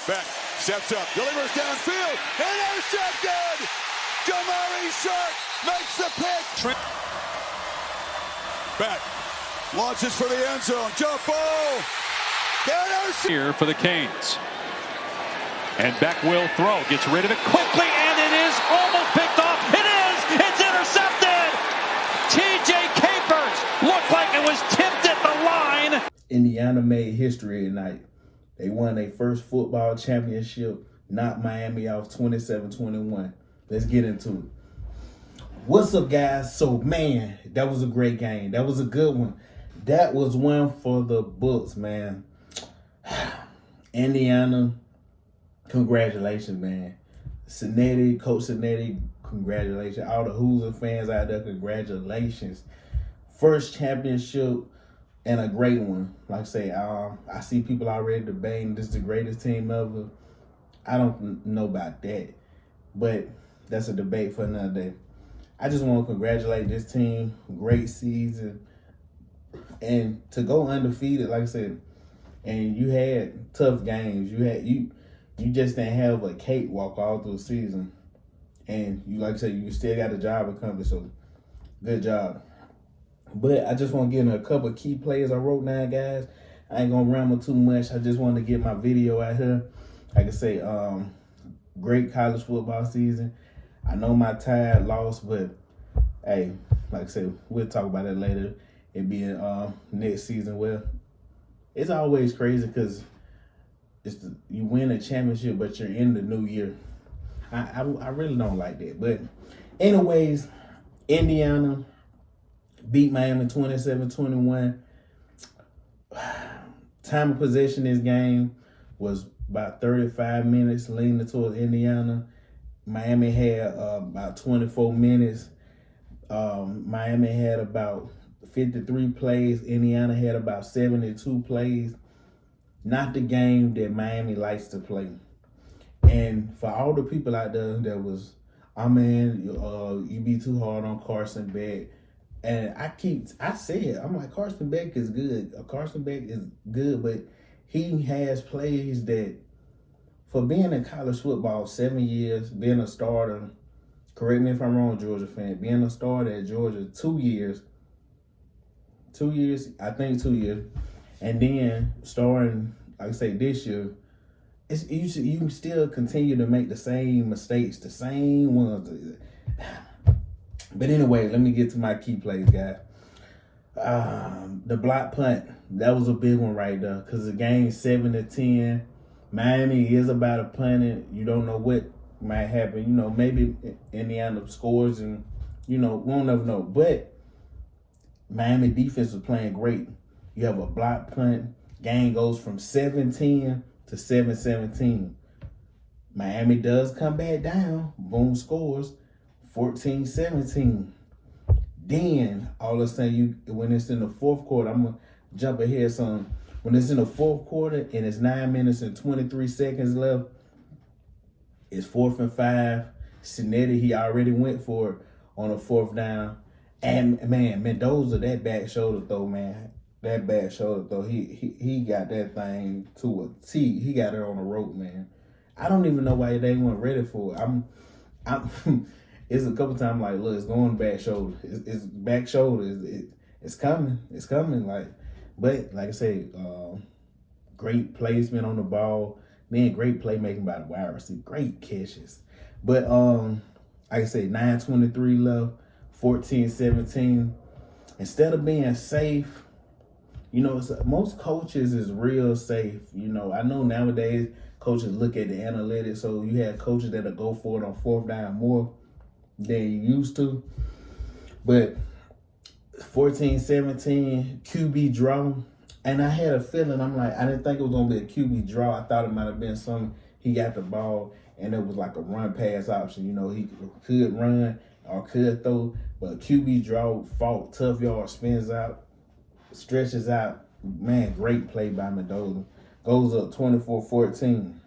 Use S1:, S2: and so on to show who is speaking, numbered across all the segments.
S1: Beck steps up, delivers downfield, intercepted! Jamari Sharp makes the pick. Beck launches for the end zone, jump ball.
S2: Here for the Canes. And Beck will throw, gets rid of it quickly, and it is almost picked off. It is! It's intercepted! TJ Capers looked like it was tipped at the line.
S3: Indiana made history tonight. They won their first football championship, knocked Miami off 27-21. Let's get into it. What's up, guys? So, man, that was a great game. That was a good one. That was one for the books, man. Indiana, congratulations, man. Coach Cinetti, congratulations. All the Hoosier fans out there, congratulations. First championship and a great one. Like I say, I see people already debating this is the greatest team ever. I don't know about that, but that's a debate for another day. I just want to congratulate this team. Great season. And to go undefeated, like I said, and you had tough games. You just didn't have a cakewalk all through the season. And you, like I said, you still got a job accomplished, so good job. But I just want to get in a couple of key plays I wrote down, guys. I ain't going to ramble too much. I just wanted to get my video out here. Like I say, great college football season. I know my Tide lost, but hey, like I said, we'll talk about that later. It being next season. Well, it's always crazy because you win a championship, but you're in the new year. I really don't like that. But anyways, Indiana beat Miami 27-21. Time of possession this game was about 35 minutes leaning towards Indiana. Miami had about 24 minutes. Miami had about 53 plays. Indiana had about 72 plays. Not the game that Miami likes to play. And for all the people out there that was, you be too hard on Carson Beck. And I said, I'm like, Carson Beck is good. Carson Beck is good, but he has plays that, for being in college football 7 years, being a starter, correct me if I'm wrong, Georgia fan, being a starter at Georgia 2 years, I think 2 years, and then starting, like I say, this year, you can still continue to make the same mistakes, the same ones. But anyway, let me get to my key plays, guys. The block punt, that was a big one right there, because the game 7-10. Miami is about a punting. You don't know what might happen. Maybe Indiana scores and, we'll never know. But Miami defense was playing great. You have a block punt. Game goes from 7-10 to 7-17. Miami does come back down. Boom, scores 14-17. Then, all of a sudden, when it's in the fourth quarter, I'm going to jump ahead some. When it's in the fourth quarter and it's 9 minutes and 23 seconds left, it's 4th and 5. Cinetti, he already went for it on a 4th down. And, man, Mendoza, that back shoulder throw, man. That back shoulder throw, he got that thing to a T. He got it on the rope, man. I don't even know why they weren't ready for it. I'm it's a couple times like, look, it's going back shoulder. It's back shoulder. It's coming. It's coming. But like I say, great placement on the ball. Then great playmaking by the wide receiver. Great catches. But like I say, 9:23 left, 14-17. Instead of being safe, most coaches is real safe. I know nowadays coaches look at the analytics, so you have coaches that'll go for it on 4th down more than you used to. But 14-17, QB draw. And I had a feeling, I didn't think it was going to be a QB draw. I thought it might have been something. He got the ball, and it was like a run-pass option. He could run or could throw, but QB draw, fault, tough yard, spins out, stretches out. Man, great play by Mendoza. Goes up 24-14.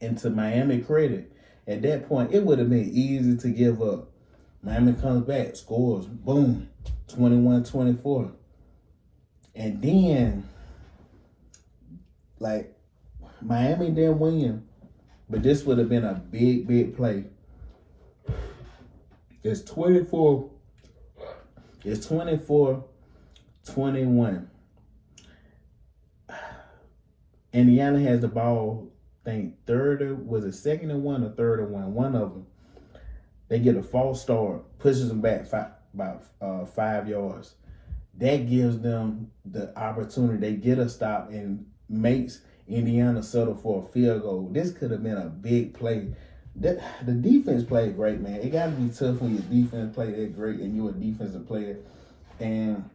S3: And to Miami credit, at that point, it would have been easy to give up. Miami comes back, scores, boom, 21-24. And then, Miami didn't win, but this would have been a big, big play. It's 24. It's 24-21. Indiana has the ball. I think was it 2nd and 1 or 3rd and 1? One of them. They get a false start, pushes them back about 5 yards. That gives them the opportunity. They get a stop and makes Indiana settle for a field goal. This could have been a big play. The defense played great, man. It got to be tough when your defense play that great and you're a defensive player. And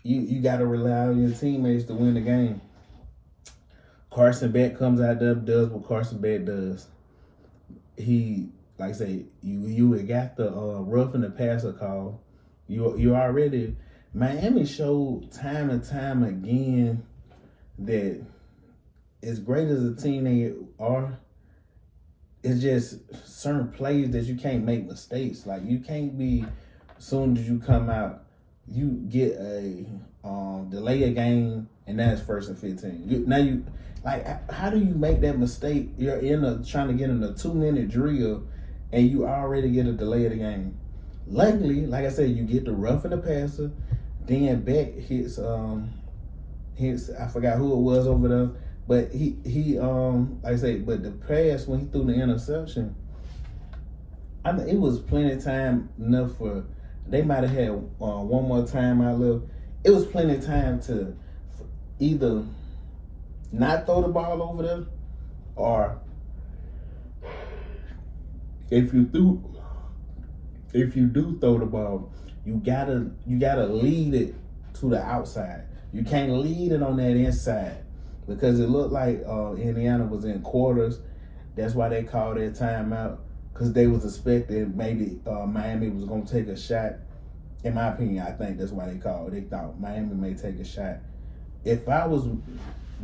S3: you got to rely on your teammates to win the game. Carson Beck comes out there, does what Carson Beck does. He, like I say, you got the roughing the passer call. You already, Miami showed time and time again that as great as a team they are, it's just certain plays that you can't make mistakes. Like you can't be, as soon as you come out, you get a delay a game and that's 1st and 15. How do you make that mistake? You're trying to get in a 2-minute drill and you already get a delay of the game. Luckily, like I said, you get the roughing the passer. Then Beck hits I forgot who it was over there, but he like I say, but the pass when he threw the interception, I mean, it was plenty of time enough for they might have had one more time out left. It was plenty of time to either not throw the ball over there, or if you do throw the ball, you gotta lead it to the outside. You can't lead it on that inside because it looked like Indiana was in quarters. That's why they called their timeout, because they was expecting maybe Miami was gonna take a shot. In my opinion, I think that's why they called. They thought Miami may take a shot.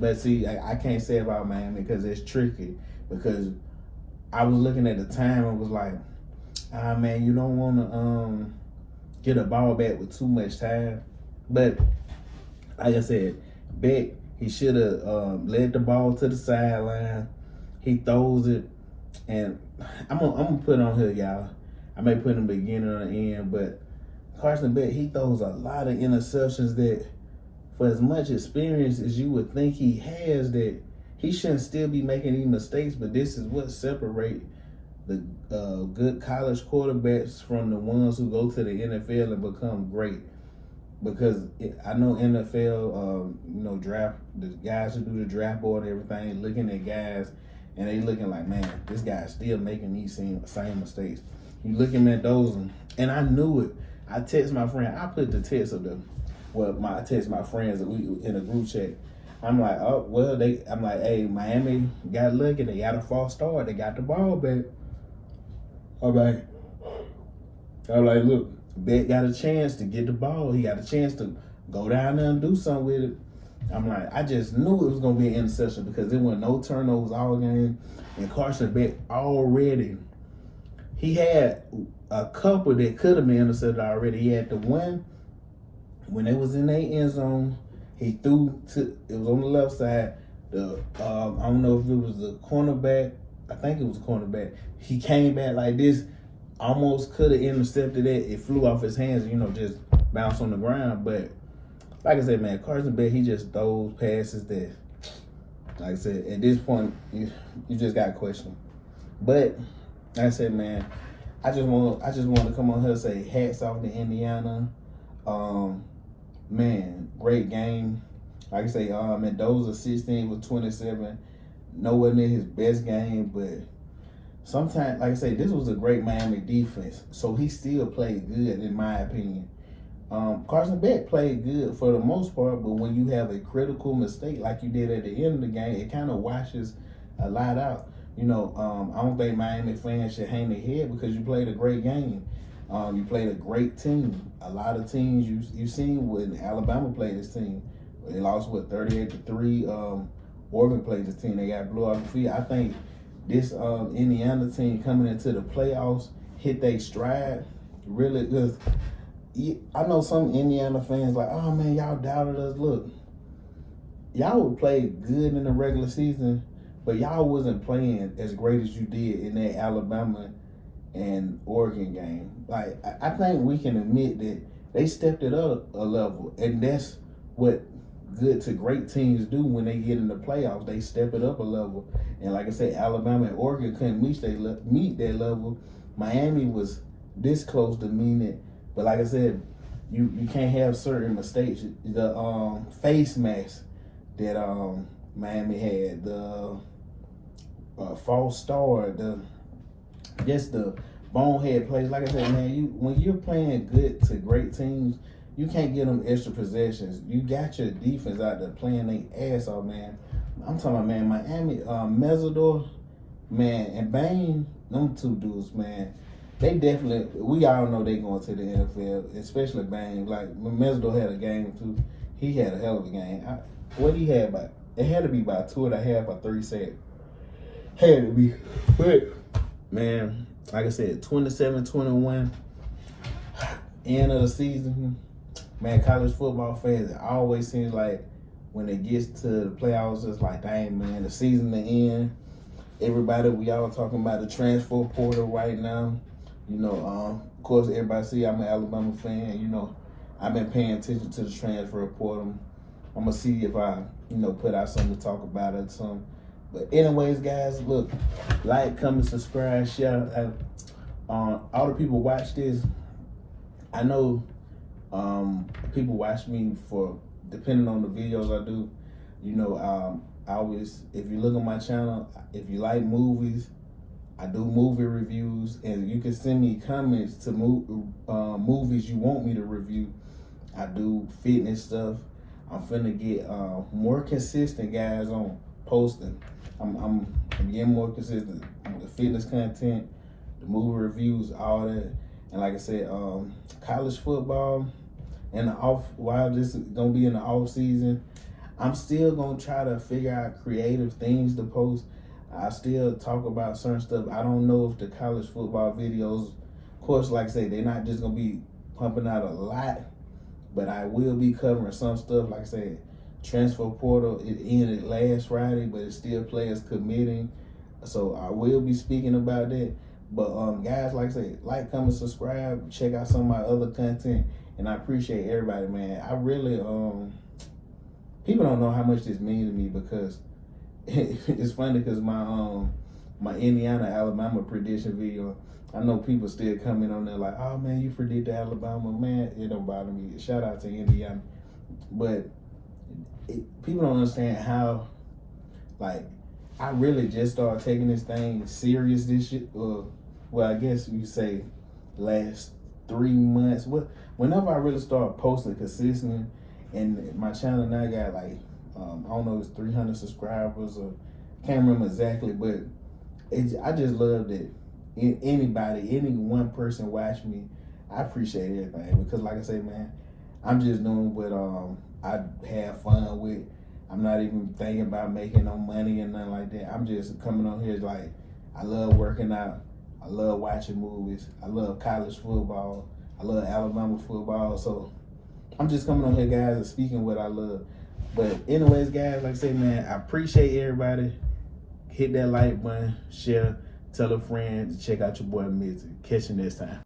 S3: But see, I can't say about Miami because it's tricky. Because I was looking at the time and was like, man, you don't want to get a ball back with too much time. But like I said, Beck, he should have led the ball to the sideline. He throws it, and I'm gonna put on here, y'all. I may put in the beginning or the end, but Carson Beck, he throws a lot of interceptions that, for as much experience as you would think he has, that he shouldn't still be making these mistakes. But this is what separates the good college quarterbacks from the ones who go to the NFL and become great. Because I know NFL, draft, the guys who do the draft board and everything, looking at guys, and they looking like, man, this guy's still making these same mistakes. You looking at those, and I knew it. I text my friend. I put the text of them. Well, I text my friends that we in a group chat. I'm like, oh well, I'm like, hey, Miami got lucky. They got a false start. They got the ball back. I'm like, look, Beck got a chance to get the ball. He got a chance to go down there and do something with it. I'm like, I just knew it was gonna be an interception because there were no turnovers all game, and Carson Beck already. He had a couple that could have been intercepted already. He had the one when it was in their end zone. He threw it was on the left side. I don't know if it was the cornerback. I think it was a cornerback. He came back like this, almost could have intercepted it. It flew off his hands, just bounced on the ground. But like I said, man, Carson Beck, he just throws passes that, like I said, at this point, you just got to question. But like I said, man, I just want to come on here and say hats off to Indiana. Man, great game. Like I say, Mendoza 16 with 27. Nowhere near his best game, but sometimes, like I say, this was a great Miami defense. So he still played good, in my opinion. Carson Beck played good for the most part, but when you have a critical mistake like you did at the end of the game, it kind of washes a lot out. I don't think Miami fans should hang their head because you played a great game. You played a great team. A lot of teams you've seen when Alabama played this team, they lost 38-3. Oregon played this team. They got blew off the field. I think this Indiana team coming into the playoffs hit their stride really, because I know some Indiana fans like, oh man, y'all doubted us. Look, y'all would play good in the regular season, but y'all wasn't playing as great as you did in that Alabama and Oregon game. Like, I think we can admit that they stepped it up a level, and that's what good to great teams do when they get in the playoffs. They step it up a level, and like I said, Alabama and Oregon couldn't meet that level. Miami was this close to meeting it, but like I said, you can't have certain mistakes. The face mask that Miami had, the false start, just the bonehead plays. Like I said, man, when you're playing good to great teams, you can't get them extra possessions. You got your defense out there playing their ass off, man. I'm talking about, man, Miami, Mesidor, man, and Bain, them two dudes, man, they definitely, we all know they going to the NFL, especially Bain. Like, when Mesidor had a game, too, he had a hell of a game. What he had, it had to be about 2.5 or 3 sacks. Had to be. But, man, like I said, 27-21, end of the season. Man, college football fans, it always seems like when it gets to the playoffs, it's like, dang, man, the season to end. Everybody, we all talking about the transfer portal right now. You know, of course, everybody see I'm an Alabama fan. You know, I've been paying attention to the transfer portal. I'm going to see if I, put out something to talk about it. But anyways, guys, look, like, comment, subscribe, share. All the people watch this, I know people watch me for, depending on the videos I do, I always, if you look on my channel, if you like movies, I do movie reviews, and you can send me comments to movies you want me to review. I do fitness stuff. I'm finna get more consistent, guys, on posting. I'm getting more consistent. The fitness content, the movie reviews, all that. And like I said, college football and while this is gonna be in the off season, I'm still gonna try to figure out creative things to post. I still talk about certain stuff. I don't know if the college football videos, of course, like I say, they're not just gonna be pumping out a lot, but I will be covering some stuff. Like I said, transfer portal, it ended last Friday, but it's still players committing. So I will be speaking about that. But guys, like I said, like, comment, subscribe, check out some of my other content, and I appreciate everybody, man. I really people don't know how much this means to me, because it's funny, because my Indiana Alabama prediction video, I know people still coming on there like, oh man, you predict Alabama. Man, it don't bother me. Shout out to Indiana. But people don't understand how, like, I really just started taking this thing serious this year. Well, I guess you say last 3 months. Whenever I really started posting consistently, and my channel now got like, I don't know, it's 300 subscribers, or can't remember exactly, but I just love that any one person watch me. I appreciate everything, because like I say, man, I'm just doing what I have fun with. I'm not even thinking about making no money and nothing like that. I'm just coming on here like, I love working out. I love watching movies. I love college football. I love Alabama football. So I'm just coming on here, guys, and speaking what I love. But anyways, guys, like I say, man, I appreciate everybody. Hit that like button, share, tell a friend to check out your boy Mitzi. Catch you next time.